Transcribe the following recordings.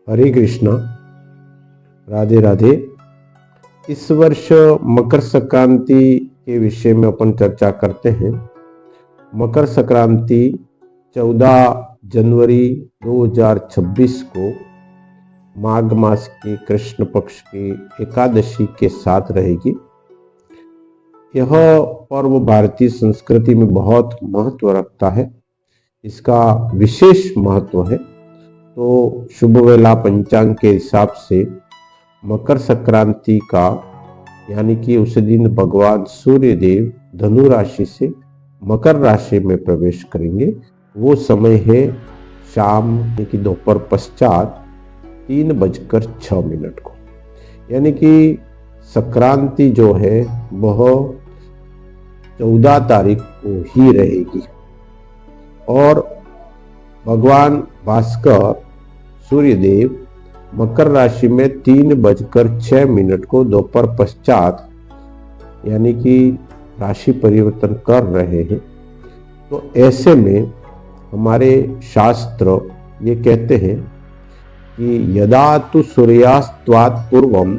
हरे कृष्णा, राधे राधे। इस वर्ष मकर संक्रांति के विषय में अपन चर्चा करते हैं। मकर संक्रांति 14 जनवरी 2026 को माघ मास की कृष्ण पक्ष की एकादशी के साथ रहेगी। यह पर्व भारतीय संस्कृति में बहुत महत्व रखता है। इसका विशेष महत्व है। तो शुभ वेला पंचांग के हिसाब से मकर संक्रांति का यानी कि उस दिन भगवान सूर्य देव धनु राशि से मकर राशि में प्रवेश करेंगे। वो समय है शाम यानी कि दोपहर पश्चात 3:06 को, यानी कि संक्रांति जो है वह 14 तारीख को ही रहेगी। और भगवान भास्कर सूर्यदेव मकर राशि में 3:06 को दोपहर पश्चात यानी कि राशि परिवर्तन कर रहे हैं। तो ऐसे में हमारे शास्त्र ये कहते हैं कि यदा तु सूर्यास्त्वात् पूर्वं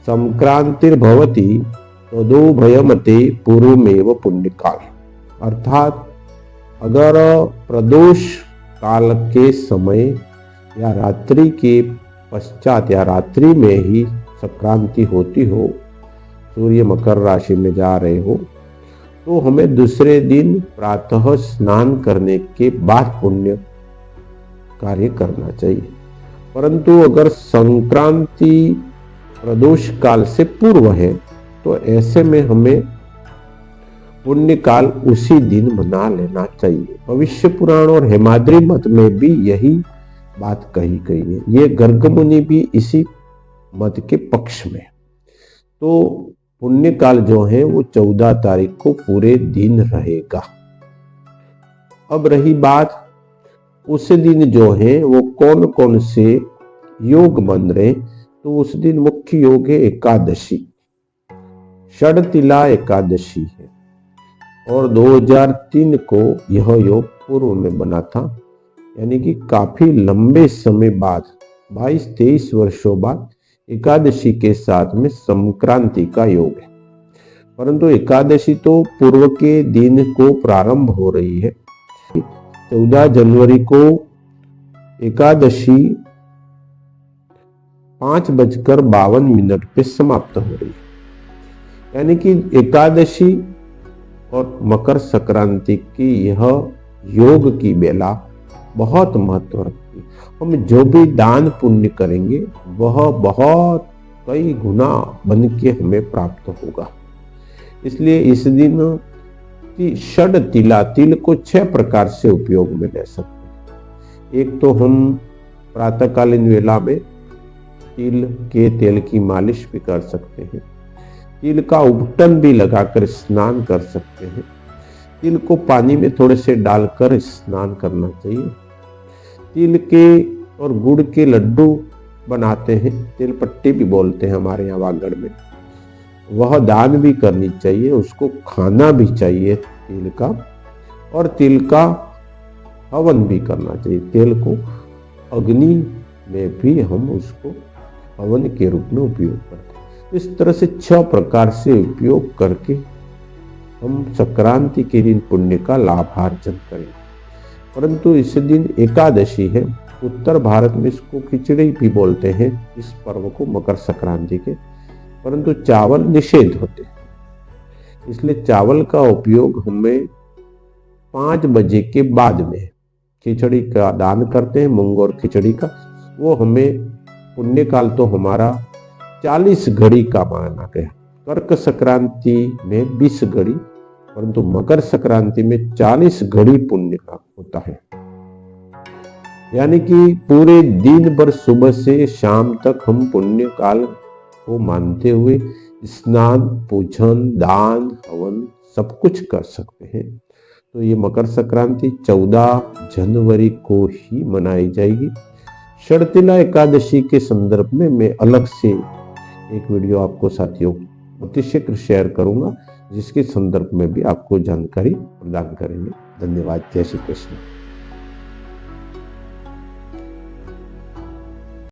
संक्रांतिर्भवति तदुभयमते पूर्वमेव पुण्यकाल। अर्थात अगर प्रदोष काल के समय या रात्रि के पश्चात या रात्रि में ही संक्रांति होती हो, सूर्य मकर राशि में जा रहे हो, तो हमें दूसरे दिन प्रातः स्नान करने के बाद पुण्य कार्य करना चाहिए। परंतु अगर संक्रांति प्रदोष काल से पूर्व है तो ऐसे में हमें पुण्य काल उसी दिन मना लेना चाहिए। भविष्य पुराण और हेमाद्री मत में भी यही बात कही गई है। ये गर्ग मुनि भी इसी मत के पक्ष में। तो पुण्य काल जो है वो 14 तारीख को पूरे दिन रहेगा। अब रही बात उस दिन जो है वो कौन कौन से योग बन रहे, तो उस दिन मुख्य योग है एकादशी, षडतिला एकादशी है। और 2003 को यह योग पूर्व में बना था, यानी कि काफी लंबे समय बाद 22-23 वर्षों बाद एकादशी के साथ में संक्रांति का योग है। परंतु एकादशी तो पूर्व के दिन को प्रारंभ हो रही है। 14 जनवरी को एकादशी 5:52 पे समाप्त हो रही है। यानी कि एकादशी और मकर संक्रांति की यह योग की बेला बहुत महत्व रखती है। हम जो भी दान पुण्य करेंगे वह बहुत कई गुना बन के हमें प्राप्त होगा। इसलिए इस दिन की षड तिला, तिल को 6 प्रकार से उपयोग में ले सकते हैं। एक तो हम प्रातःकालीन वेला में तिल के तेल की मालिश भी कर सकते हैं। तिल का उपटन भी लगाकर स्नान कर सकते हैं। तिल को पानी में थोड़े से डालकर स्नान करना चाहिए। तिल के और गुड़ के लड्डू बनाते हैं, तिल पट्टी भी बोलते हैं हमारे यहाँ वागड़ में, वह दान भी करनी चाहिए। उसको खाना भी चाहिए तिल का, और तिल का हवन भी करना चाहिए। तेल को अग्नि में भी हम उसको हवन के रूप में उपयोग करते हैं। इस तरह से 6 प्रकार से उपयोग करके हम संक्रांति के दिन पुण्य का लाभार्जन करें। परंतु इस दिन एकादशी है। उत्तर भारत में इसको खिचड़ी भी बोलते हैं, इस पर्व को, मकर संक्रांति के। परंतु चावल निषेध होते हैं, इसलिए चावल का उपयोग हमें 5 बजे के बाद में खिचड़ी का दान करते हैं, मूंग और खिचड़ी का। वो हमें पुण्य काल तो हमारा 40 घड़ी का माना गया। कर्क संक्रांति में 20 घड़ी, परंतु मकर संक्रांति में 40 घड़ी पुण्य का होता है। यानी कि पूरे दिन भर सुबह से शाम तक हम पुण्य काल को मानते हुए स्नान, पूजन, दान, हवन सब कुछ कर सकते हैं। तो ये मकर संक्रांति 14 जनवरी को ही मनाई जाएगी। षडतिला एकादशी के संदर्भ में मैं अलग से एक वीडियो आपको साथियों अति शीघ्र शेयर करूंगा, जिसके संदर्भ में भी आपको जानकारी प्रदान करेंगे। धन्यवाद। जय श्री कृष्ण।